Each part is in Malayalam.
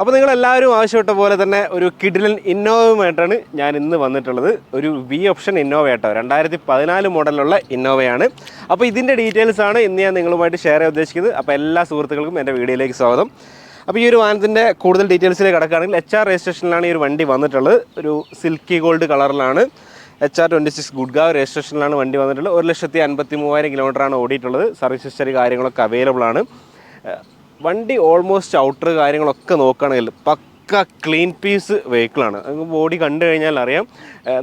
അപ്പോൾ നിങ്ങളെല്ലാവരും ആവശ്യപ്പെട്ട പോലെ തന്നെ ഒരു കിഡിലൻ ഇന്നോവയുമായിട്ടാണ് ഞാൻ ഇന്ന് വന്നിട്ടുള്ളത്. ഒരു വി ഓപ്ഷൻ ഇന്നോവ കേട്ടോ, 2014 മോഡലുള്ള ഇന്നോവയാണ്. അപ്പോൾ ഇതിൻ്റെ ഡീറ്റെയിൽസ് ആണ് ഇന്ന് ഞാൻ നിങ്ങളുമായിട്ട് ഷെയർ ചെയ്യാൻ ഉദ്ദേശിക്കുന്നത്. അപ്പോൾ എല്ലാ സുഹൃത്തുക്കൾക്കും എൻ്റെ വീഡിയോയിലേക്ക് സ്വാഗതം. അപ്പോൾ ഈ ഒരു വാഹനത്തിൻ്റെ കൂടുതൽ ഡീറ്റെയിൽസിലേക്ക് കിടക്കുകയാണെങ്കിൽ HR രജിസ്ട്രേഷനിലാണ് ഈ ഒരു വണ്ടി വന്നിട്ടുള്ളത്. ഒരു സിൽക്കി ഗോൾഡ് കളറിലാണ്. HR26 ഗുഡ്ഗാവ് രജിസ്ട്രേഷനിലാണ് വണ്ടി വന്നിട്ടുള്ളത്. 1,53,000 കിലോമീറ്ററാണ് ഓടിയിട്ടുള്ളത്. സർവീസ് ഹിസ്റ്ററി കാര്യങ്ങളൊക്കെ അവൈലബിൾ ആണ്. വണ്ടി ഓൾമോസ്റ്റ് ഔട്ടർ കാര്യങ്ങളൊക്കെ നോക്കുകയാണെങ്കിൽ പക്ക ക്ലീൻ പീസ് വെഹിക്കിളാണ്. ബോഡി കണ്ടു കഴിഞ്ഞാൽ അറിയാം.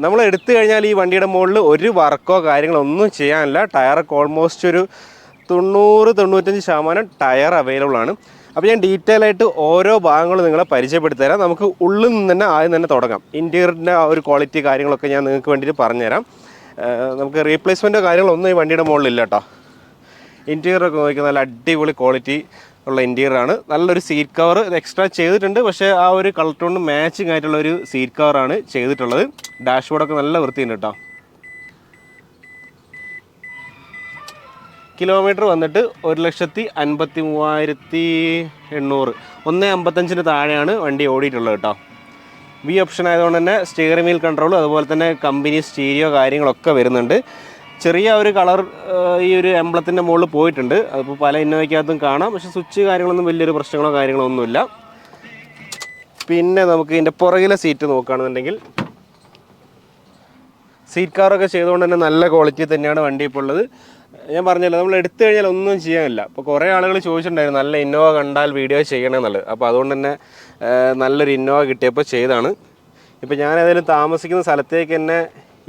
നമ്മൾ എടുത്തു കഴിഞ്ഞാൽ ഈ വണ്ടിയുടെ മുകളിൽ ഒരു വർക്കോ കാര്യങ്ങളോ ഒന്നും ചെയ്യാനില്ല. ടയറൊക്കെ ഓൾമോസ്റ്റ് ഒരു 90-95% ടയർ അവൈലബിൾ ആണ്. അപ്പോൾ ഞാൻ ഡീറ്റെയിൽ ആയിട്ട് ഓരോ ഭാഗങ്ങളും നിങ്ങളെ പരിചയപ്പെടുത്തി തരാം. നമുക്ക് ഉള്ളിൽ നിന്ന് തന്നെ ആദ്യം തന്നെ തുടങ്ങാം. ഇൻറ്റീരിയറിൻ്റെ ആ ഒരു ക്വാളിറ്റി കാര്യങ്ങളൊക്കെ ഞാൻ നിങ്ങൾക്ക് വേണ്ടിയിട്ട് പറഞ്ഞുതരാം. നമുക്ക് റീപ്ലേസ്മെൻറ്റോ കാര്യങ്ങളൊന്നും ഈ വണ്ടിയുടെ മുകളിലില്ല കേട്ടോ. ഇൻറ്റീരിയറൊക്കെ നോക്കിയാൽ നല്ല അടിപൊളി ക്വാളിറ്റി ഉള്ള ഇൻറ്റീരിയറാണ്. നല്ലൊരു സീറ്റ് കവർ എക്സ്ട്രാ ചെയ്തിട്ടുണ്ട്. പക്ഷേ ആ ഒരു കളർ ടോണിന് മാച്ചിങ് ആയിട്ടുള്ള ഒരു സീറ്റ് കവറാണ് ചെയ്തിട്ടുള്ളത്. ഡാഷ്ബോർഡൊക്കെ നല്ല വൃത്തിയുണ്ട് കേട്ടോ. കിലോമീറ്റർ വന്നിട്ട് 1,53,800, 1.55 താഴെയാണ് വണ്ടി ഓടിയിട്ടുള്ളത് കേട്ടോ. വി ഓപ്ഷൻ ആയതുകൊണ്ട് തന്നെ സ്റ്റിയറിംഗ് വീൽ കൺട്രോൾ, അതുപോലെ തന്നെ കമ്പനി സ്റ്റീരിയോ കാര്യങ്ങളൊക്കെ വരുന്നുണ്ട്. ചെറിയ ഒരു കളർ ഈ ഒരു എംബ്ലത്തിൻ്റെ മുകളിൽ പോയിട്ടുണ്ട്. അതിപ്പോൾ പല ഇന്നോവയ്ക്കകത്തും കാണാം. പക്ഷേ സ്വിച്ച് കാര്യങ്ങളൊന്നും വലിയൊരു പ്രശ്നങ്ങളോ കാര്യങ്ങളോ ഒന്നുമില്ല. പിന്നെ നമുക്ക് ഇതിൻ്റെ പുറകിലെ സീറ്റ് നോക്കുകയാണെന്നുണ്ടെങ്കിൽ സീറ്റ് കവറൊക്കെ ചെയ്തുകൊണ്ട് തന്നെ നല്ല ക്വാളിറ്റി തന്നെയാണ് വണ്ടി ഇപ്പോൾ ഉള്ളത്. ഞാൻ പറഞ്ഞല്ലോ, നമ്മൾ എടുത്തു കഴിഞ്ഞാൽ ഒന്നും ചെയ്യാനില്ല. ഇപ്പോൾ കുറേ ആളുകൾ ചോദിച്ചിട്ടുണ്ടായിരുന്നു നല്ല ഇന്നോവ കണ്ടാൽ വീഡിയോ ചെയ്യണമെന്നുള്ളത്. അപ്പോൾ അതുകൊണ്ട് തന്നെ നല്ലൊരു ഇന്നോവ കിട്ടിയപ്പോൾ ചെയ്താണ്. ഇപ്പോൾ ഞാൻ ഏതായാലും താമസിക്കുന്ന സ്ഥലത്തേക്ക് തന്നെ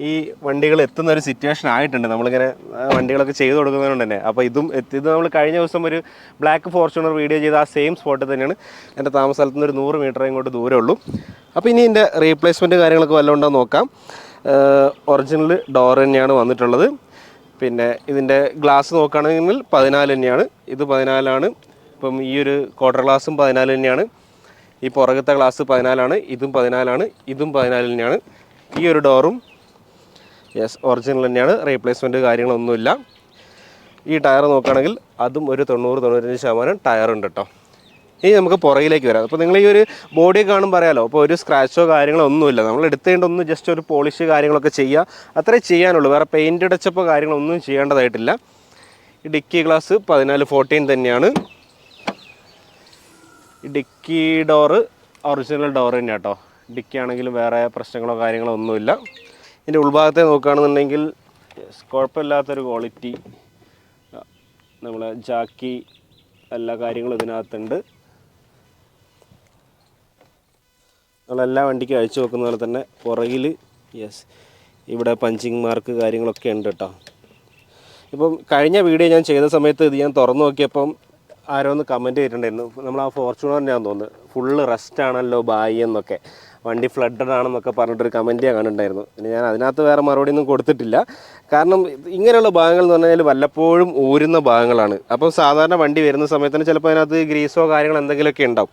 ഈ വണ്ടികൾ എത്തുന്ന ഒരു സിറ്റുവേഷൻ ആയിട്ടുണ്ട്. നമ്മളിങ്ങനെ വണ്ടികളൊക്കെ ചെയ്ത് കൊടുക്കുന്നതുകൊണ്ട് തന്നെ. അപ്പോൾ ഇത് നമ്മൾ കഴിഞ്ഞ ദിവസം ഒരു ബ്ലാക്ക് ഫോർച്യൂണർ വീഡിയോ ചെയ്ത ആ സെയിം സ്പോട്ടിൽ തന്നെയാണ്. എൻ്റെ താമസ സ്ഥലത്ത് നിന്ന് ഒരു 100 മീറ്റർ ഇങ്ങോട്ട് ദൂരമേ ഉള്ളൂ. അപ്പോൾ ഇനി ഇതിൻ്റെ റീപ്ലേസ്മെൻറ്റ് കാര്യങ്ങളൊക്കെ വല്ലതും ഉണ്ടോ നോക്കാം. ഒറിജിനൽ ഡോർ തന്നെയാണ് വന്നിട്ടുള്ളത്. പിന്നെ ഇതിൻ്റെ ഗ്ലാസ് നോക്കുകയാണെങ്കിൽ 14 തന്നെയാണ്. ഇത് 14 ഇപ്പം ഈ ഒരു ക്വാർട്ടർ ഗ്ലാസും 14 തന്നെയാണ്. ഈ പുറകത്തെ ഗ്ലാസ് 14, ഇതും 14, ഇതും 14 തന്നെയാണ്. ഈ ഒരു ഡോറും യെസ് ഒറിജിനൽ തന്നെയാണ്. റീപ്ലേസ്മെൻറ്റ് കാര്യങ്ങളൊന്നുമില്ല. ഈ ടയർ നോക്കുകയാണെങ്കിൽ അതും ഒരു 90-95% ടയറുണ്ട് കേട്ടോ. ഇനി നമുക്ക് പുറകിലേക്ക് വരാം. അപ്പോൾ നിങ്ങൾ ഈ ഒരു ബോഡി കാണുമ്പോൾ പറയാമല്ലോ, അപ്പോൾ ഒരു സ്ക്രാച്ചോ കാര്യങ്ങളോ ഒന്നുമില്ല. നമ്മൾ എടുത്തേണ്ടൊന്ന് ജസ്റ്റ് ഒരു പോളിഷ് കാര്യങ്ങളൊക്കെ ചെയ്യുക, അത്രേ ചെയ്യാനുള്ളൂ. വേറെ പെയിൻറ്റ് അടച്ചപ്പോൾ കാര്യങ്ങളൊന്നും ചെയ്യേണ്ടതായിട്ടില്ല. ഈ ഡിക്കി ഗ്ലാസ് 14 തന്നെയാണ്. ഈ ഡിക്കി ഡോറ് ഒറിജിനൽ ഡോർ തന്നെയാണ് കേട്ടോ. ഡിക്കി ആണെങ്കിലും വേറെ പ്രശ്നങ്ങളോ കാര്യങ്ങളോ ഒന്നുമില്ല. ഇതിൻ്റെ ഉൾഭാഗത്തെ നോക്കുകയാണെന്നുണ്ടെങ്കിൽ കുഴപ്പമില്ലാത്തൊരു ക്വാളിറ്റി. നമ്മളെ ജാക്കി എല്ലാ കാര്യങ്ങളും ഇതിനകത്തുണ്ട്. നമ്മളെല്ലാ വണ്ടിക്കും അഴിച്ചു നോക്കുന്ന പോലെ തന്നെ പുറകിൽ യെസ് ഇവിടെ പഞ്ചിങ് മാർക്ക് കാര്യങ്ങളൊക്കെ ഉണ്ട് കേട്ടോ. ഇപ്പം കഴിഞ്ഞ വീഡിയോ ഞാൻ ചെയ്ത സമയത്ത് ഇത് ഞാൻ തുറന്നു നോക്കിയപ്പം ആരോ ഒന്ന് കമൻറ്റ് ചെയ്തിട്ടുണ്ടായിരുന്നു. നമ്മൾ ആ ഫോർച്യൂണറിനാന്ന് തോന്നുന്നു, ഫുള്ള് റെസ്റ്റ് ആണല്ലോ ബായി എന്നൊക്കെ, വണ്ടി ഫ്ലഡഡ് ആണെന്നൊക്കെ പറഞ്ഞിട്ടൊരു കമൻറ്റ് ഞാൻ കണ്ടിട്ടുണ്ടായിരുന്നു. പിന്നെ ഞാൻ അതിനകത്ത് വേറെ മറുപടി ഒന്നും കൊടുത്തിട്ടില്ല. കാരണം ഇങ്ങനെയുള്ള ഭാഗങ്ങൾ എന്ന് പറഞ്ഞാൽ വല്ലപ്പോഴും ഊരുന്ന ഭാഗങ്ങളാണ്. അപ്പോൾ സാധാരണ വണ്ടി വരുന്ന സമയത്തിന് ചിലപ്പോൾ അതിനകത്ത് ഗ്രീസോ കാര്യങ്ങൾ എന്തെങ്കിലുമൊക്കെ ഉണ്ടാവും.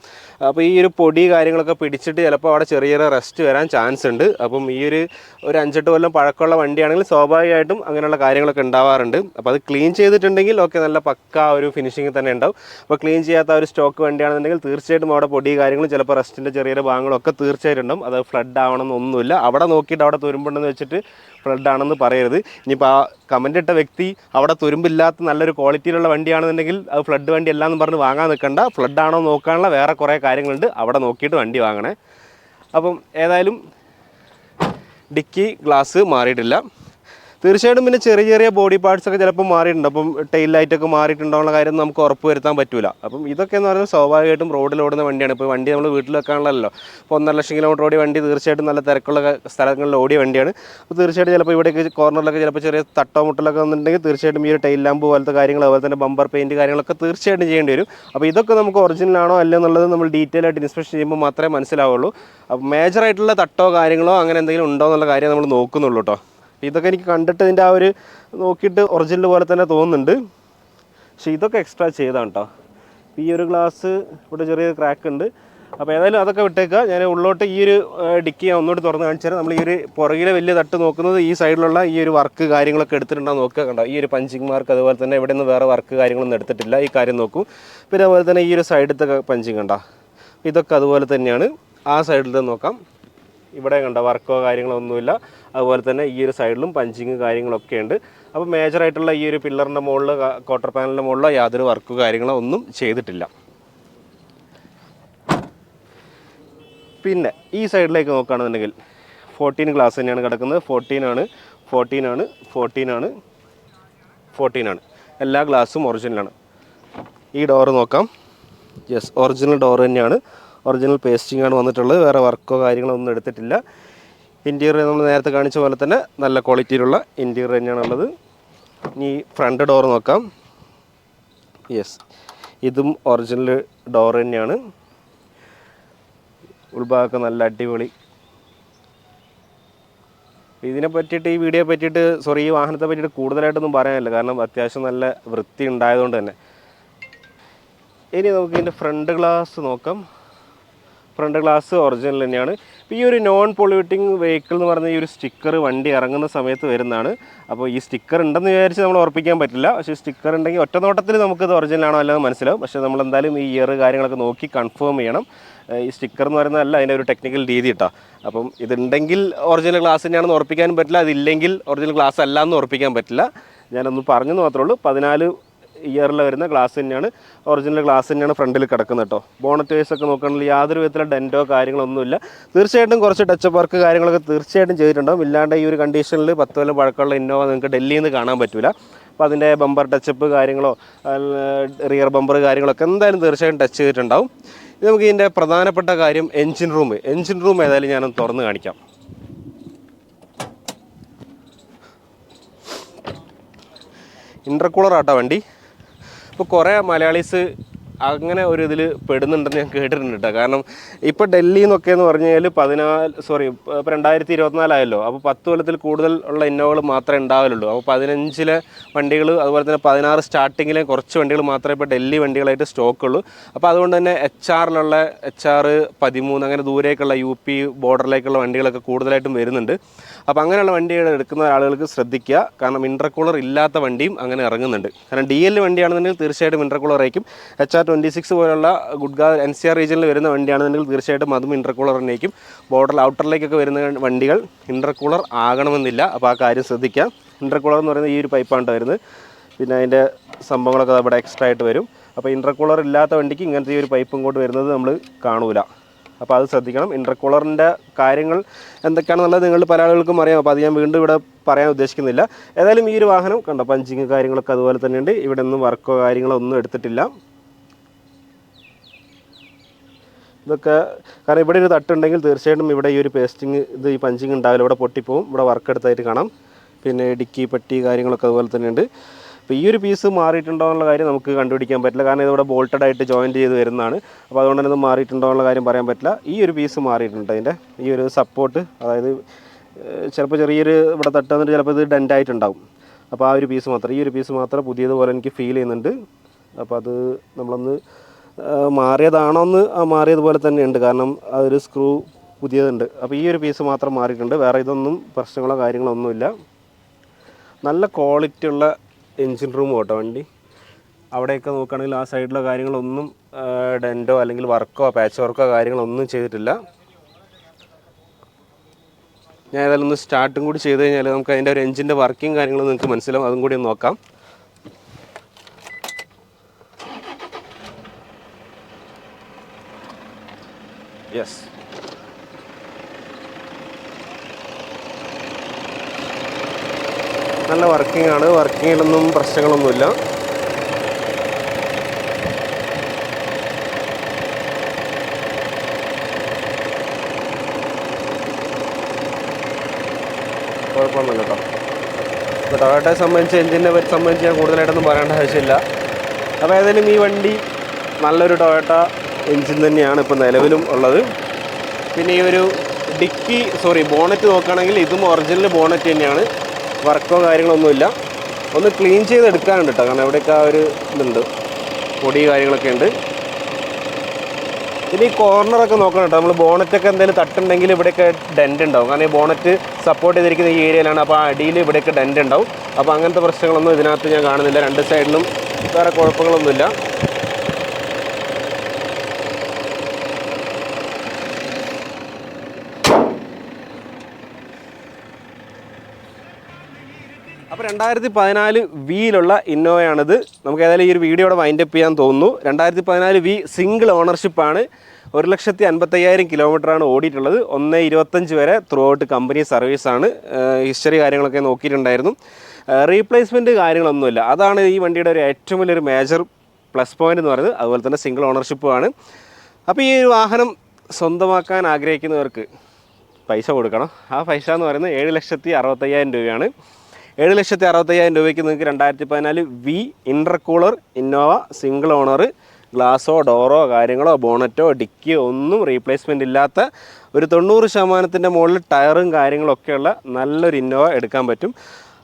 അപ്പോൾ ഈ ഒരു പൊടി കാര്യങ്ങളൊക്കെ പിടിച്ചിട്ട് ചിലപ്പോൾ അവിടെ ചെറിയ റെസ്റ്റ് വരാൻ ചാൻസ് ഉണ്ട്. അപ്പം ഈ ഒരു 5-8 കൊല്ലം പഴക്കമുള്ള വണ്ടിയാണെങ്കിൽ സ്വാഭാവികമായിട്ടും അങ്ങനെയുള്ള കാര്യങ്ങളൊക്കെ ഉണ്ടാവാറുണ്ട്. അപ്പോൾ അത് ക്ലീൻ ചെയ്തിട്ടുണ്ടെങ്കിൽ ഓക്കെ, നല്ല പക്ക ഒരു ഫിനിഷിങ് തന്നെ ഉണ്ടാവും. അപ്പോൾ ക്ലീൻ ചെയ്യാത്ത ഒരു സ്റ്റോക്ക് വണ്ടിയാണെന്നുണ്ടെങ്കിൽ തീർച്ചയായിട്ടും അവിടെ പൊടി കാര്യങ്ങളും ചിലപ്പോൾ റെസ്റ്റിൻ്റെ ചെറിയ ഭാഗങ്ങളൊക്കെ തീർച്ചയായിട്ടും ഉണ്ടാവും. അത് ഫ്ലഡ് ആവണമെന്നൊന്നുമില്ല. അവിടെ നോക്കിയിട്ട് അവിടെ തുരുമ്പുണ്ടെന്ന് വെച്ചിട്ട് ഫ്ലഡ് ആണെന്ന് പറയരുത്. ഇനിയിപ്പോൾ ആ കമൻ്റ് ഇട്ട വ്യക്തി അവിടെ തുരുമ്പില്ലാത്ത നല്ലൊരു ക്വാളിറ്റിയിലുള്ള വണ്ടിയാണെന്നുണ്ടെങ്കിൽ അത് ഫ്ലഡ് വണ്ടി അല്ലാന്ന് പറഞ്ഞ് വാങ്ങാൻ നിൽക്കണ്ട. ഫ്ലഡ് ആണോ നോക്കാനുള്ള വേറെ കുറേ കാര്യങ്ങളുണ്ട്, അവിടെ നോക്കിയിട്ട് വണ്ടി വാങ്ങണേ. അപ്പം ഏതായാലും ഡിക്കി ഗ്ലാസ് മാറിയിട്ടില്ല. തീർച്ചയായിട്ടും പിന്നെ ചെറിയ ചെറിയ ബോഡി പാർട്സൊക്കെ ചിലപ്പോൾ മാറിയിട്ടുണ്ട്. അപ്പം ടെയിൽ ലൈറ്റൊക്കെ മാറിയിട്ടുണ്ടാവുന്ന കാര്യം നമുക്ക് ഉറപ്പ് വരുത്താൻ പറ്റില്ല. അപ്പം ഇതൊക്കെ എന്ന് പറഞ്ഞാൽ സ്വാഭാവികമായിട്ടും റോഡിലോടുന്ന വണ്ടിയാണ്. ഇപ്പോൾ വണ്ടി നമ്മൾ വീട്ടിൽ വെക്കാനുള്ളതല്ലോ. ഇപ്പോൾ 1.5 കിലോമീറ്റർ ഓടിയ വണ്ടി തീർച്ചയായിട്ടും നല്ല തിരക്കുള്ള സ്ഥലങ്ങളിൽ ഓടിയ വണ്ടിയാണ്. അപ്പോൾ തീർച്ചയായിട്ടും ചിലപ്പോൾ ഇവിടേക്ക് കോർണറിലൊക്കെ ചിലപ്പോൾ ചെറിയ തട്ടോ മുട്ടലൊക്കെ വന്നിട്ടുണ്ടെങ്കിൽ തീർച്ചയായിട്ടും ഈ ഒരു ടൈൽ ലാമ്പ് പോലത്തെ കാര്യങ്ങൾ, അതുപോലെ തന്നെ ബമ്പർ പെയിൻറ്റ് കാര്യങ്ങളൊക്കെ തീർച്ചയായിട്ടും ചെയ്യേണ്ടി വരും. അപ്പോൾ ഇതൊക്കെ നമുക്ക് ഒറിജിനലാണോ അല്ലോ എന്നുള്ളത് നമ്മൾ ഡീറ്റെയിൽ ആയിട്ട് ഇൻസ്പെക്ഷൻ ചെയ്യുമ്പോൾ മാത്രമേ മനസ്സിലാവുള്ളൂ. അപ്പോൾ മേജറായിട്ടുള്ള തട്ടോ കാര്യങ്ങളോ അങ്ങനെ എന്തെങ്കിലും ഉണ്ടോ എന്നുള്ള കാര്യം നമ്മൾ നോക്കുന്നുള്ളൂ കേട്ടോ. ഇതൊക്കെ എനിക്ക് കണ്ടിട്ട് ഇതിൻ്റെ ആ ഒരു നോക്കിയിട്ട് ഒറിജിനൽ പോലെ തന്നെ തോന്നുന്നുണ്ട്. പക്ഷേ ഇതൊക്കെ എക്സ്ട്രാ ചെയ്താണ് കേട്ടോ. ഈ ഒരു ഗ്ലാസ് ഇവിടെ ചെറിയ ക്രാക്ക് ഉണ്ട്. അപ്പോൾ ഏതായാലും അതൊക്കെ വിട്ടേക്കുക. ഞാൻ ഉള്ളോട്ട് ഈ ഒരു ഡിക്കി ഞാൻ ഒന്നുകൂടി തുറന്ന് കാണിച്ചാൽ നമ്മൾ ഈ ഒരു പുറകിലെ വലിയ തട്ട് നോക്കുന്നത് ഈ സൈഡിലുള്ള ഈ ഒരു വർക്ക് കാര്യങ്ങളൊക്കെ എടുത്തിട്ടുണ്ടോ നോക്കുക. കണ്ടോ, ഈ ഒരു പഞ്ചിങ് മാർക്ക്, അതുപോലെ തന്നെ ഇവിടെ നിന്ന് വേറെ വർക്ക് കാര്യങ്ങളൊന്നും എടുത്തിട്ടില്ല. ഈ കാര്യം നോക്കൂ. പിന്നെ അതുപോലെ തന്നെ ഈ ഒരു സൈഡത്തെ പഞ്ചിങ് കണ്ടോ, ഇതൊക്കെ അതുപോലെ തന്നെയാണ്. ആ സൈഡിൽ നോക്കാം, ഇവിടെ കണ്ട വർക്കോ കാര്യങ്ങളോ ഒന്നുമില്ല. അതുപോലെ തന്നെ ഈ ഒരു സൈഡിലും പഞ്ചിങ് കാര്യങ്ങളൊക്കെ ഉണ്ട്. അപ്പോൾ മേജറായിട്ടുള്ള ഈ ഒരു പില്ലറിൻ്റെ മുകളിൽ, ക്വാർട്ടർ പാനലിൻ്റെ മുകളിലോ യാതൊരു വർക്ക് കാര്യങ്ങളോ ഒന്നും ചെയ്തിട്ടില്ല. പിന്നെ ഈ സൈഡിലേക്ക് നോക്കുകയാണെന്നുണ്ടെങ്കിൽ 14 ഗ്ലാസ് തന്നെയാണ് കിടക്കുന്നത്. 14 ആണ്. എല്ലാ ഗ്ലാസും ഒറിജിനലാണ്. ഈ ഡോറ് നോക്കാം. യെസ്, ഒറിജിനൽ ഡോർ തന്നെയാണ്. ഒറിജിനൽ പേസ്റ്റിംഗ് ആണ് വന്നിട്ടുള്ളത്. വേറെ വർക്കോ കാര്യങ്ങളോ ഒന്നും എടുത്തിട്ടില്ല. ഇൻറ്റീരിയർ നമ്മൾ നേരത്തെ കാണിച്ച പോലെ തന്നെ നല്ല ക്വാളിറ്റിയിലുള്ള ഇൻറ്റീരിയർ തന്നെയാണുള്ളത്. ഇനി ഫ്രണ്ട് ഡോർ നോക്കാം. യെസ്, ഇതും ഒറിജിനൽ ഡോർ തന്നെയാണ്. ഉൾഭാഗമൊക്കെ നല്ല അടിപൊളി. ഇതിനെ പറ്റിയിട്ട്, ഈ വീഡിയോ പറ്റിയിട്ട്, ഈ വാഹനത്തെ പറ്റിയിട്ട് കൂടുതലായിട്ടൊന്നും പറയാനില്ല, കാരണം അത്യാവശ്യം നല്ല വൃത്തി ഉണ്ടായതുകൊണ്ട് തന്നെ. ഇനി നമുക്ക് ഇതിൻ്റെ ഫ്രണ്ട് ഗ്ലാസ് നോക്കാം. ഫ്രണ്ട് ഗ്ലാസ് ഒറിജിനൽ തന്നെയാണ്. ഇപ്പോൾ ഈ ഒരു നോൺ പൊള്യൂട്ടിങ് വെഹിക്കിൾ എന്ന് പറഞ്ഞ ഈ ഒരു സ്റ്റിക്കർ വണ്ടി ഇറങ്ങുന്ന സമയത്ത് വരുന്നതാണ്. അപ്പോൾ ഈ സ്റ്റിക്കർ ഉണ്ടെന്ന് വിചാരിച്ച് നമ്മൾ ഉറപ്പിക്കാൻ പറ്റില്ല. പക്ഷേ സ്റ്റിക്കർ ഉണ്ടെങ്കിൽ ഒറ്റ നോട്ടത്തിൽ നമുക്കിത് ഒറിജിനലാണോ അല്ലാതെ മനസ്സിലാവും. പക്ഷേ നമ്മൾ എന്തായാലും ഈ ഇയർ കാര്യങ്ങളൊക്കെ നോക്കി കൺഫേം ചെയ്യണം. ഈ സ്റ്റിക്കർ എന്ന് പറയുന്നതല്ല അതിൻ്റെ ഒരു ടെക്നിക്കൽ രീതി കേട്ടോ. അപ്പം ഇതുണ്ടെങ്കിൽ ഒറിജിനൽ ഗ്ലാസ് തന്നെയാണെന്ന് ഉറപ്പിക്കാനും പറ്റില്ല, അതില്ലെങ്കിൽ ഒറിജിനൽ ഗ്ലാസ് അല്ല എന്ന് ഉറപ്പിക്കാൻ പറ്റില്ല. ഞാനൊന്ന് പറഞ്ഞെന്ന് മാത്രമേ ഉള്ളൂ. 14 ഇയറിൽ വരുന്ന ഗ്ലാസ് തന്നെയാണ്, ഒറിജിനൽ ഗ്ലാസ് തന്നെയാണ് ഫ്രണ്ടിൽ കിടക്കുന്നത് കേട്ടോ. ബോണറ്റ് വേസൊക്കെ നോക്കുകയാണെങ്കിൽ യാതൊരു വിധത്തിലുള്ള ഡെൻറ്റോ കാര്യങ്ങളൊന്നുമില്ല. തീർച്ചയായിട്ടും കുറച്ച് ടച്ചപ്പ് വർക്ക് കാര്യങ്ങളൊക്കെ തീർച്ചയായിട്ടും ചെയ്തിട്ടുണ്ടാവും. ഇല്ലാണ്ട് ഈ ഒരു കണ്ടീഷനിൽ 10 കൊല്ലം പഴക്കമുള്ള ഇന്നോവ നിങ്ങൾക്ക് ഡൽഹിയിൽ നിന്ന് കാണാൻ പറ്റില്ല. അപ്പോൾ അതിൻ്റെ ബമ്പർ ടച്ചപ്പ് കാര്യങ്ങളോ റിയർ ബമ്പർ കാര്യങ്ങളൊക്കെ എന്തായാലും തീർച്ചയായും ടച്ച് ചെയ്തിട്ടുണ്ടാവും. ഇത് നമുക്ക് ഇതിൻ്റെ പ്രധാനപ്പെട്ട കാര്യം എൻജിൻ റൂം ഏതായാലും ഞാനൊന്ന് തുറന്ന് കാണിക്കാം. ഇൻ്റർകൂളർ ആട്ടോ വണ്ടി. ഇപ്പോൾ കുറേ മലയാളീസ് അങ്ങനെ ഒരു ഇതിൽ പെടുന്നുണ്ടെന്ന് ഞാൻ കേട്ടിട്ടുണ്ട് കേട്ടോ. കാരണം ഇപ്പോൾ ഡൽഹിയിൽ നിന്നൊക്കെ എന്ന് പറഞ്ഞു കഴിഞ്ഞാൽ ഇപ്പോൾ 2024 ആയല്ലോ. അപ്പോൾ 10 കൊല്ലത്തിൽ കൂടുതൽ ഉള്ള ഇന്നോവകൾ മാത്രമേ ഉണ്ടാവലുള്ളൂ. അപ്പോൾ 15 വണ്ടികൾ, അതുപോലെ തന്നെ 16 സ്റ്റാർട്ടിങ്ങിലെ കുറച്ച് വണ്ടികൾ മാത്രമേ ഇപ്പോൾ ഡൽഹി വണ്ടികളായിട്ട് സ്റ്റോക്കുള്ളൂ. അപ്പോൾ അതുകൊണ്ട് തന്നെ HR 13 അങ്ങനെ ദൂരേക്കുള്ള UP ബോർഡറിലേക്കുള്ള വണ്ടികളൊക്കെ കൂടുതലായിട്ടും വരുന്നുണ്ട്. അപ്പോൾ അങ്ങനെയുള്ള വണ്ടികൾ എടുക്കുന്ന ആളുകൾക്ക് ശ്രദ്ധിക്കുക. കാരണം ഇൻ്റർകൂളർ ഇല്ലാത്ത വണ്ടിയും അങ്ങനെ ഇറങ്ങുന്നുണ്ട്. കാരണം DL വണ്ടിയാണെന്നുണ്ടെങ്കിൽ തീർച്ചയായിട്ടും ഇൻ്റർകൂളർ ആയിരിക്കും. HR26 പോലുള്ള ഗുഡ്ഗാവ് NCR റീജിയനിൽ വരുന്ന വണ്ടിയാണെന്നുണ്ടെങ്കിൽ തീർച്ചയായിട്ടും അതും ഇൻ്റർകൂളർ തന്നെയായിരിക്കും. ബോർഡർ ഔട്ടറിലേക്കൊക്കെ വരുന്ന വണ്ടികൾ ഇൻ്റർകൂളർ ആകണമെന്നില്ല. അപ്പോൾ ആ കാര്യം ശ്രദ്ധിക്കുക. ഇൻ്റർകൂളർ എന്ന് പറയുന്നത് ഈ ഒരു പൈപ്പാണ് വരുന്നത്. പിന്നെ അതിൻ്റെ സംഭവങ്ങളൊക്കെ അവിടെ എക്സ്ട്രാ ആയിട്ട് വരും. അപ്പോൾ ഇൻ്റർകൂളർ ഇല്ലാത്ത വണ്ടിക്ക് ഇങ്ങനത്തെ ഈ ഒരു പൈപ്പ് ഇങ്ങോട്ട് വരുന്നത് നമ്മൾ കാണൂല. അപ്പോൾ അത് ശ്രദ്ധിക്കണം. ഇൻ്റർകൂളറിൻ്റെ കാര്യങ്ങൾ എന്തൊക്കെയാണെന്നുള്ളത് നിങ്ങൾ പല ആളുകൾക്കും അറിയാം. അപ്പോൾ അത് ഞാൻ വീണ്ടും ഇവിടെ പറയാൻ ഉദ്ദേശിക്കുന്നില്ല. ഏതായാലും ഈ ഒരു വാഹനം കണ്ടോ, പഞ്ചിങ് കാര്യങ്ങളൊക്കെ അതുപോലെ തന്നെയുണ്ട്. ഇവിടെ ഒന്നും വർക്കോ കാര്യങ്ങളോ ഒന്നും എടുത്തിട്ടില്ല. ഇതൊക്കെ കാരണം ഇവിടെ ഒരു തട്ടുണ്ടെങ്കിൽ തീർച്ചയായിട്ടും ഇവിടെ ഈ ഒരു പേസ്റ്റിങ് ഈ പഞ്ചിങ് ഉണ്ടാവില്ല, ഇവിടെ പൊട്ടിപ്പോവും. ഇവിടെ വർക്ക് എടുത്തായിട്ട് കാണാം. പിന്നെ ഡിക്കി പട്ടി കാര്യങ്ങളൊക്കെ അതുപോലെ തന്നെയുണ്ട്. അപ്പോൾ ഈ ഒരു പീസ് മാറിയിട്ടുണ്ടോ എന്നുള്ള കാര്യം നമുക്ക് കണ്ടുപിടിക്കാൻ പറ്റില്ല. കാരണം ഇതിവിടെ ബോൾട്ടഡ് ആയിട്ട് ജോയിൻറ്റ് ചെയ്ത് വരുന്നതാണ്. അപ്പോൾ അതുകൊണ്ട് തന്നെ ഇത് മാറിയിട്ടുണ്ടോ എന്നുള്ള കാര്യം പറയാൻ പറ്റില്ല. ഈ ഒരു പീസ് മാറിയിട്ടുണ്ട്. അതിൻ്റെ ഈ ഒരു സപ്പോർട്ട്, അതായത് ചിലപ്പോൾ ചെറിയൊരു ഇവിടെ തട്ട് വന്നിട്ട് ചിലപ്പോൾ ഇത് ഡെൻ്റ് ആയിട്ടുണ്ടാവും. അപ്പോൾ ആ ഒരു പീസ് മാത്രം, ഈ ഒരു പീസ് മാത്രം പുതിയതുപോലെ എനിക്ക് ഫീൽ ചെയ്യുന്നുണ്ട്. അപ്പോൾ അത് നമ്മളൊന്ന് മാറിയതാണോന്ന് മാറിയതുപോലെ തന്നെയുണ്ട്. കാരണം ആ ഒരു സ്ക്രൂ പുതിയതുണ്ട്. അപ്പോൾ ഈ ഒരു പീസ് മാത്രം മാറിയിട്ടുണ്ട്. വേറെ ഇതൊന്നും പ്രശ്നങ്ങളോ കാര്യങ്ങളോ ഒന്നുമില്ല. നല്ല ക്വാളിറ്റി ഉള്ള എൻജിൻ റൂം കേട്ടോ വണ്ടി. അവിടെയൊക്കെ നോക്കുകയാണെങ്കിൽ ആ സൈഡിലോ കാര്യങ്ങളൊന്നും ഡെൻറ്റോ അല്ലെങ്കിൽ വർക്കോ പാച്ച് വർക്കോ കാര്യങ്ങളൊന്നും ചെയ്തിട്ടില്ല. ഞാൻ ഏതായാലും ഒന്ന് സ്റ്റാർട്ടും കൂടി ചെയ്ത് കഴിഞ്ഞാൽ നമുക്ക് അതിൻ്റെ ഒരു എൻജിൻ്റെ വർക്കിംഗ് കാര്യങ്ങളും നിങ്ങൾക്ക് മനസ്സിലാവും. അതും കൂടി ഒന്ന് നോക്കാം. യെസ്, നല്ല വർക്കിംഗ് ആണ്. വർക്കിങ്ങിലൊന്നും പ്രശ്നങ്ങളൊന്നുമില്ല. കുഴപ്പമൊന്നുമില്ല കേട്ടോ. ഇപ്പോൾ ടൊയോട്ടയെ സംബന്ധിച്ച് എൻജിനെ സംബന്ധിച്ച് ഞാൻ കൂടുതലായിട്ടൊന്നും പറയേണ്ട ആവശ്യമില്ല. അപ്പോൾ ഏതായാലും ഈ വണ്ടി നല്ലൊരു ടൊയോട്ട എൻജിൻ തന്നെയാണ് ഇപ്പോൾ നിലവിലും ഉള്ളത്. പിന്നെ ഈ ഒരു ബോണറ്റ് നോക്കുകയാണെങ്കിൽ ഇതും ഒറിജിനൽ ബോണറ്റ് തന്നെയാണ്. വർക്കോ കാര്യങ്ങളൊന്നുമില്ല. ഒന്ന് ക്ലീൻ ചെയ്തെടുക്കാനുണ്ട് കേട്ടോ. കാരണം എവിടെയൊക്കെ ആ ഒരു ഇതുണ്ട്, പൊടി കാര്യങ്ങളൊക്കെ ഉണ്ട്. ഇനി ഈ കോർണറൊക്കെ നോക്കണം കേട്ടോ. നമ്മൾ ബോണറ്റൊക്കെ എന്തെങ്കിലും തട്ടുണ്ടെങ്കിൽ ഇവിടെയൊക്കെ ഡെൻറ്റ് ഉണ്ടാവും. കാരണം ഈ ബോണറ്റ് സപ്പോർട്ട് ചെയ്തിരിക്കുന്ന ഈ ഏരിയയിലാണ്. അപ്പോൾ ആ അടിയിൽ ഇവിടെയൊക്കെ ഡെൻറ്റ് ഉണ്ടാവും. അപ്പോൾ അങ്ങനത്തെ പ്രശ്നങ്ങളൊന്നും ഇതിനകത്ത് ഞാൻ കാണുന്നില്ല. രണ്ട് സൈഡിലും വേറെ കുഴപ്പങ്ങളൊന്നുമില്ല. അപ്പോൾ 2014 വിയിലുള്ള ഇന്നോവയാണിത്. നമുക്ക് ഏതായാലും ഈ ഒരു വീഡിയോയുടെ വൈൻഡപ്പ് ചെയ്യാൻ തോന്നുന്നു. 2014 വി സിംഗിൾ ഓണർഷിപ്പാണ്. 1,55,000 കിലോമീറ്ററാണ് ഓടിയിട്ടുള്ളത്. 1.25 വരെ ത്രൂ ഔട്ട് കമ്പനി സർവീസാണ്. ഹിസ്റ്ററി കാര്യങ്ങളൊക്കെ നോക്കിയിട്ടുണ്ടായിരുന്നു. റീപ്ലേസ്മെൻറ്റ് കാര്യങ്ങളൊന്നുമില്ല. അതാണ് ഈ വണ്ടിയുടെ ഒരു ഏറ്റവും വലിയൊരു മേജർ പ്ലസ് പോയിൻ്റ് എന്ന് പറയുന്നത്. അതുപോലെ തന്നെ സിംഗിൾ ഓണർഷിപ്പുമാണ്. അപ്പോൾ ഈ ഒരു വാഹനം സ്വന്തമാക്കാൻ ആഗ്രഹിക്കുന്നവർക്ക് പൈസ കൊടുക്കണം. ആ പൈസ എന്ന് പറയുന്നത് 7,65,000 രൂപയാണ്. 7,65,000 രൂപയ്ക്ക് നിങ്ങൾക്ക് 2014 V intercooler Innova single owner, ഗ്ലാസോ ഡോറോ കാര്യങ്ങളോ ബോണറ്റോ ഡിക്കിയോ ഒന്നും റീപ്ലേസ്മെൻ്റ് ഇല്ലാത്ത ഒരു 90% മുകളിൽ ടയറും കാര്യങ്ങളൊക്കെയുള്ള നല്ലൊരു ഇന്നോവ എടുക്കാൻ പറ്റും.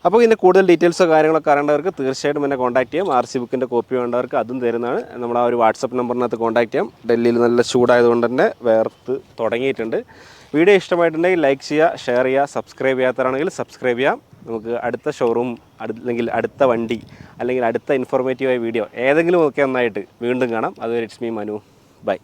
അപ്പോൾ ഇതിൻ്റെ കൂടുതൽ ഡീറ്റെയിൽസോ കാര്യങ്ങളൊക്കെ അറിയേണ്ടവർക്ക് തീർച്ചയായിട്ടും എന്നെ കോൺടാക്ട് ചെയ്യാം. RC ബുക്കിൻ്റെ കോപ്പി വേണ്ടവർക്ക് അതും തരുന്നതാണ്. നമ്മൾ ആ ഒരു വാട്സപ്പ് നമ്പറിനകത്ത് കോൺടാക്ട് ചെയ്യാം. ഡൽഹിയിൽ നല്ല ചൂടായതുകൊണ്ട് തന്നെ വേർത്ത് തുടങ്ങിയിട്ടുണ്ട്. വീഡിയോ ഇഷ്ടമായിട്ടുണ്ടെങ്കിൽ ലൈക്ക് ചെയ്യുക, ഷെയർ ചെയ്യുക. സബ്സ്ക്രൈബ് ചെയ്യാത്തവരാണെങ്കിൽ സബ്സ്ക്രൈബ് ചെയ്യാം. നമുക്ക് അടുത്ത ഷോറൂം അല്ലെങ്കിൽ അടുത്ത വണ്ടി അല്ലെങ്കിൽ അടുത്ത ഇൻഫോർമേറ്റീവായ വീഡിയോ ഏതെങ്കിലും ഒക്കെ ഒന്നായിട്ട് വീണ്ടും കാണാം. അതുവരെ ഇറ്റ്സ് മീ മനു. ബൈ.